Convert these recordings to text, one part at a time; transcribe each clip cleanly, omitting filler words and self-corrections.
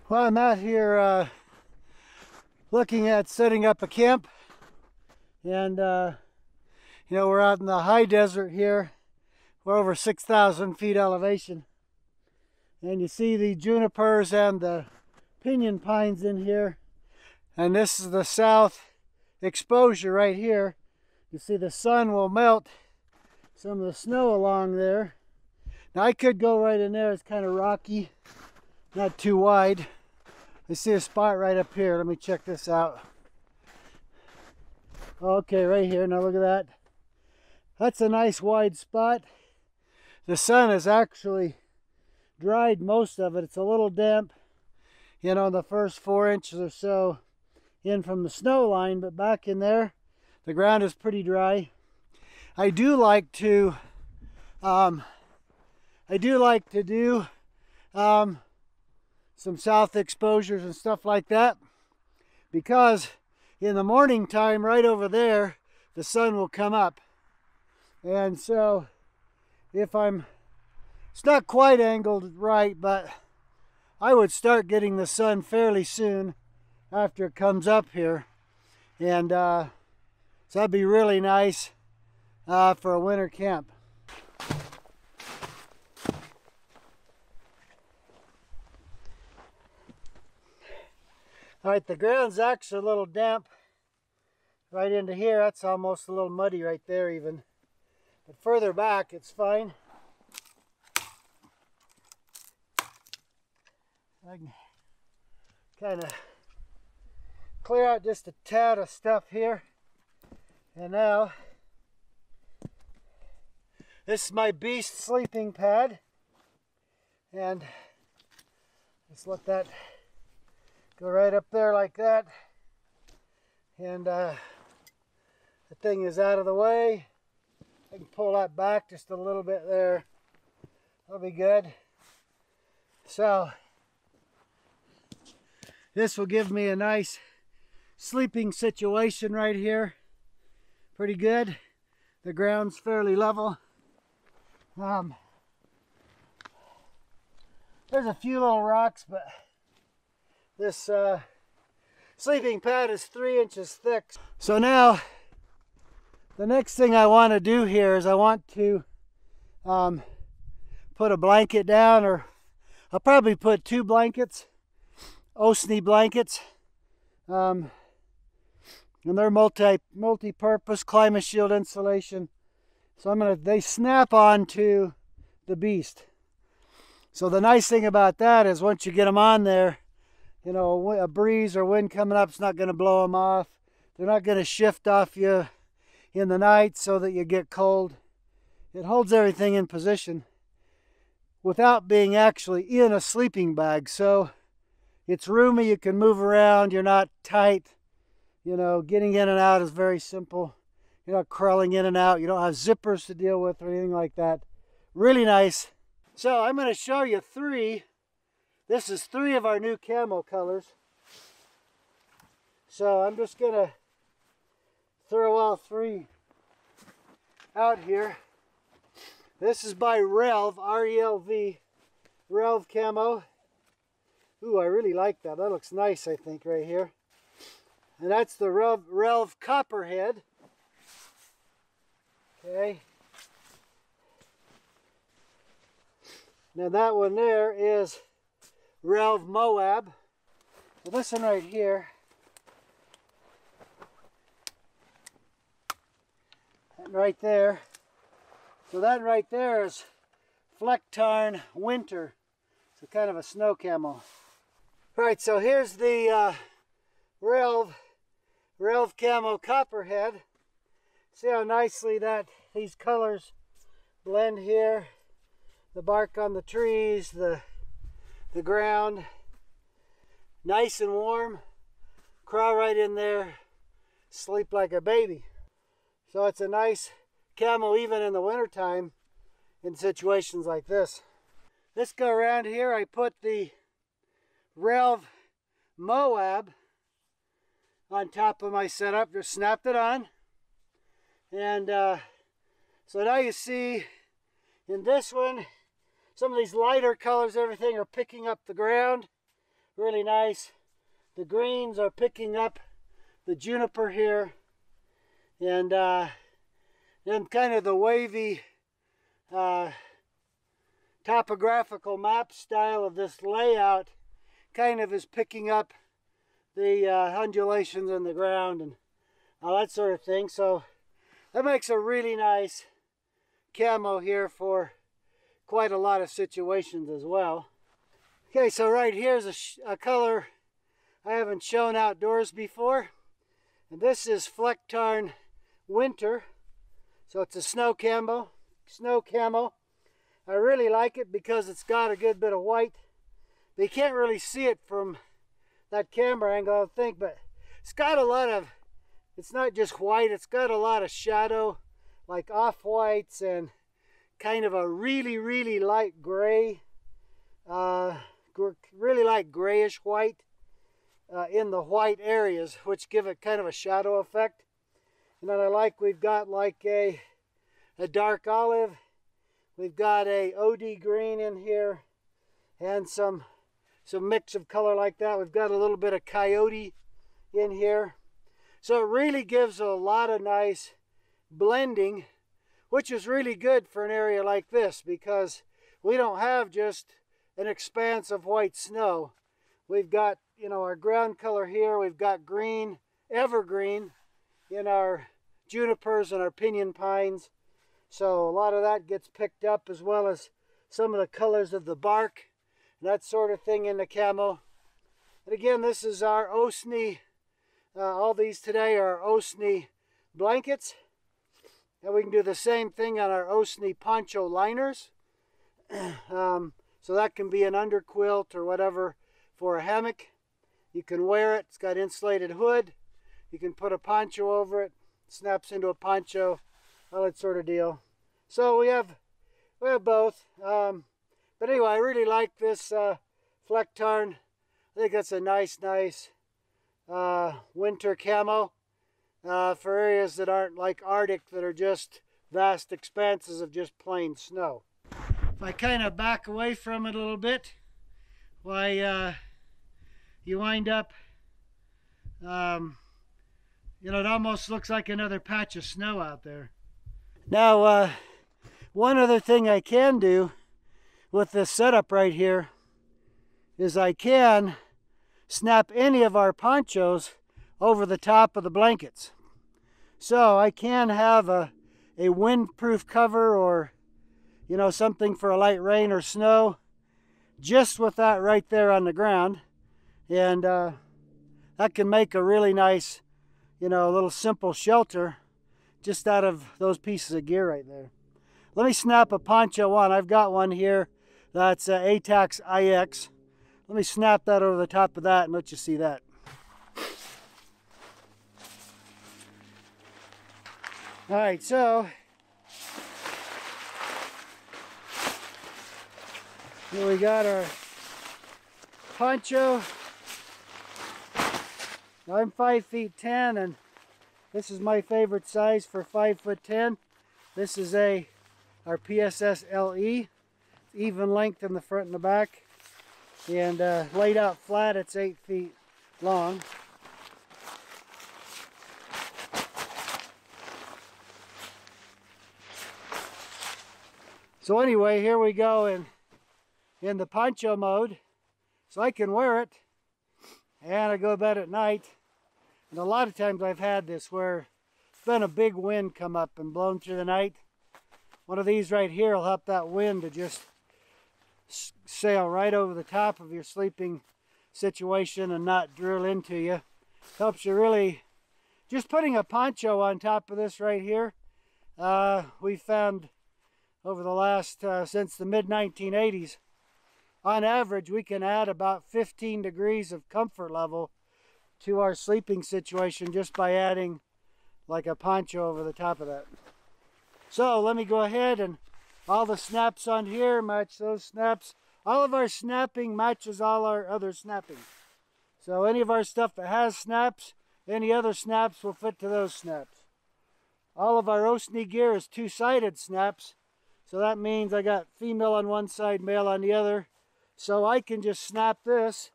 Well, I'm out here looking at setting up a camp, and you know, we're out in the high desert here. We're over 6,000 feet elevation, and you see the junipers and the pinyon pines in here, and this is the south exposure right here. You see the sun will melt some of the snow along there. Now I could go right in there. It's kind of rocky, not too wide. I see a spot right up here. Let me check this out. Okay, right here. Now look at that. That's a nice wide spot. The sun has actually dried most of it. It's a little damp, you know, the first 4 inches or so in from the snow line, but back in there, the ground is pretty dry. I do like to do some south exposures and stuff like that, because in the morning time right over there the sun will come up, and so if it's not quite angled right, but I would start getting the sun fairly soon after it comes up here, and so that'd be really nice for a winter camp. All right, the ground's actually a little damp right into here. That's almost a little muddy right there even. But further back, it's fine. I can kind of clear out just a tad of stuff here. And now, this is my beast sleeping pad. And just let that go right up there like that, and the thing is out of the way. I can pull that back just a little bit there. That'll be good. So this will give me a nice sleeping situation right here. Pretty good. The ground's fairly level. There's a few little rocks, but this sleeping pad is 3 inches thick. So now, the next thing I want to do here is I want to put a blanket down, or I'll probably put 2 blankets, Osni Blankets, and they're multi-purpose Climashield insulation. So they snap onto the beast. So the nice thing about that is once you get them on there, you know, a breeze or wind coming up is not going to blow them off. They're not going to shift off you in the night so that you get cold. It holds everything in position without being actually in a sleeping bag. So it's roomy, you can move around, you're not tight. You know, getting in and out is very simple. You're not crawling in and out. You don't have zippers to deal with or anything like that. Really nice. So I'm going to show you 3. This is 3 of our new camo colors. So I'm just going to throw all 3 out here. This is by RELV, R-E-L-V, RELV Camo. Ooh, I really like that. That looks nice, I think, right here. And that's the RELV Copperhead. Okay. Now that one there is RELV Moab. So this one right here, and right there. So that right there is Flecktarn Winter. So kind of a snow camo. Alright, so here's the RELV Camo Copperhead. See how nicely these colors blend here. The bark on the trees, the ground, nice and warm. Crawl right in there, sleep like a baby. So it's a nice camo even in the wintertime in situations like this. Let's go around here. I put the RELV Moab on top of my setup, just snapped it on. And so now you see in this one, some of these lighter colors, everything are picking up the ground. really nice. The greens are picking up the juniper here, and then kind of the wavy topographical map style of this layout kind of is picking up the undulations in the ground and all that sort of thing. So that makes a really nice camo here for quite a lot of situations as well. Okay, so right here's a color I haven't shown outdoors before, and this is Flecktarn Winter. So it's a snow camo. I really like it because it's got a good bit of white. But you can't really see it from that camera angle, I don't think, but it's got a lot of, it's not just white, it's got a lot of shadow, like off-whites and kind of a really, really light gray, really light grayish white in the white areas, which give it kind of a shadow effect. And then I like, we've got like a dark olive, we've got a OD green in here, and some mix of color like that. We've got a little bit of coyote in here. So it really gives a lot of nice blending, which is really good for an area like this because we don't have just an expanse of white snow. We've got, you know, our ground color here. We've got green, evergreen in our junipers and our pinyon pines. So a lot of that gets picked up, as well as some of the colors of the bark and that sort of thing in the camo. And again, this is our Osni, all these today are Osni blankets. And we can do the same thing on our Osni poncho liners. So that can be an underquilt or whatever for a hammock. You can wear it. It's got insulated hood. You can put a poncho over it. Snaps into a poncho. All that sort of deal. So we have both. But anyway, I really like this Flecktarn. I think that's a nice winter camo for areas that aren't like Arctic, that are just vast expanses of just plain snow. If I kind of back away from it a little bit, why you wind up, you know, it almost looks like another patch of snow out there. Now, one other thing I can do with this setup right here is I can snap any of our ponchos over the top of the blankets. So I can have a windproof cover, or, you know, something for a light rain or snow, just with that right there on the ground. And that can make a really nice, you know, little simple shelter just out of those pieces of gear right there. Let me snap a poncho on. I've got one here that's ATAX IX. Let me snap that over the top of that and let you see that. All right, so here we got our poncho. Now I'm 5'10", and this is my favorite size for 5'10". This is our PSS LE, even length in the front and the back, and laid out flat, it's 8 feet long. So anyway, here we go in the poncho mode. So I can wear it, and I go to bed at night. And a lot of times I've had this where it's been a big wind come up and blown through the night. One of these right here will help that wind to just sail right over the top of your sleeping situation and not drill into you. Helps you really. Just putting a poncho on top of this right here, we found over the last, since the mid-1980s, on average we can add about 15 degrees of comfort level to our sleeping situation just by adding like a poncho over the top of that. So let me go ahead, and all the snaps on here match those snaps. All of our snapping matches all our other snapping. So any of our stuff that has snaps, any other snaps will fit to those snaps. All of our Osni gear is two-sided snaps. So that means I got female on one side, male on the other. So I can just snap this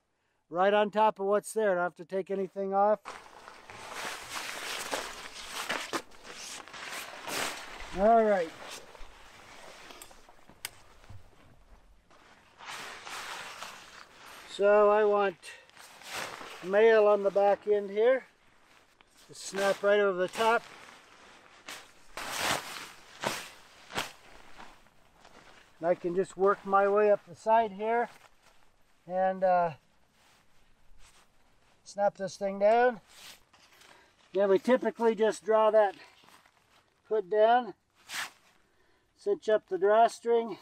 right on top of what's there. Don't have to take anything off. All right. So I want mail on the back end here. Just snap right over the top. And I can just work my way up the side here and snap this thing down. Then we typically just draw that hood down, cinch up the drawstring.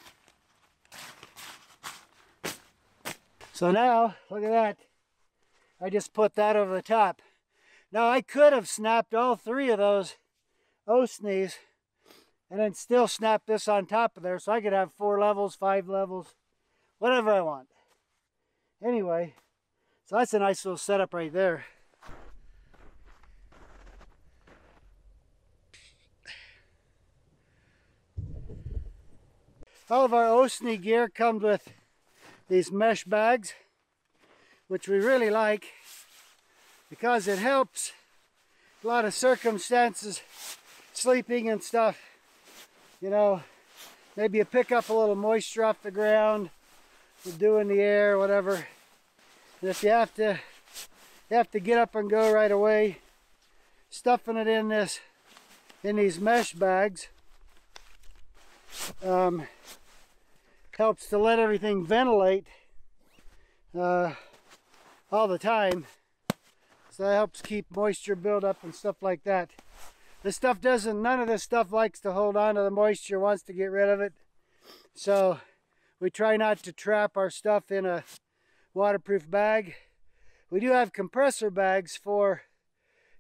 So now, look at that. I just put that over the top. Now I could have snapped all three of those Osnis and then still snap this on top of there, so I could have 4 levels, 5 levels, whatever I want. Anyway, so that's a nice little setup right there. All of our Osni gear comes with these mesh bags, which we really like because it helps a lot of circumstances, sleeping and stuff. You know, maybe you pick up a little moisture off the ground, you do in the air, whatever. And if you have to get up and go right away, stuffing it in these mesh bags helps to let everything ventilate all the time. So that helps keep moisture buildup and stuff like that. This stuff none of this stuff likes to hold on to the moisture, wants to get rid of it. So we try not to trap our stuff in a waterproof bag. We do have compressor bags for,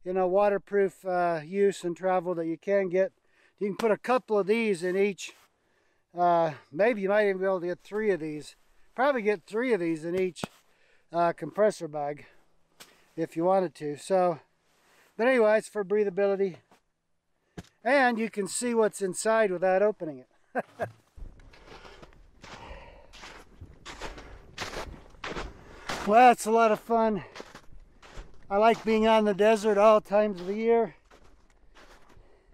you know, waterproof use and travel that you can get. You can put a couple of these in each. Maybe you might even be able to get 3 of these. Probably get 3 of these in each compressor bag if you wanted to. So, but anyway, it's for breathability. And you can see what's inside without opening it. Well, it's a lot of fun. I like being on the desert all times of the year.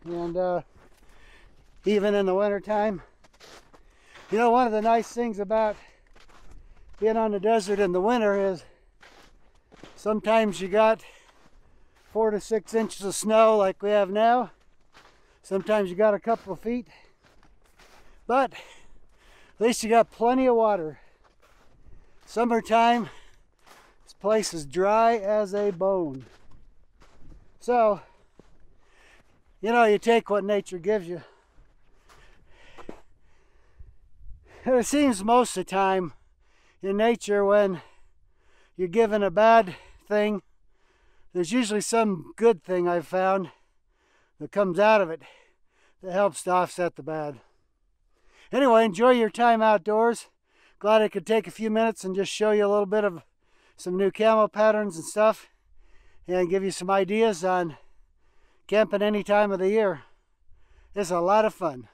And even in the winter time. You know, one of the nice things about being on the desert in the winter is sometimes you got 4 to 6 inches of snow like we have now. Sometimes you got a couple of feet. But at least you got plenty of water. Summertime, this place is dry as a bone. So, you know, you take what nature gives you. And it seems most of the time in nature, when you're given a bad thing, there's usually some good thing I've found that comes out of it that helps to offset the bad. Anyway, enjoy your time outdoors. Glad I could take a few minutes and just show you a little bit of some new camo patterns and stuff, and give you some ideas on camping any time of the year. It's a lot of fun.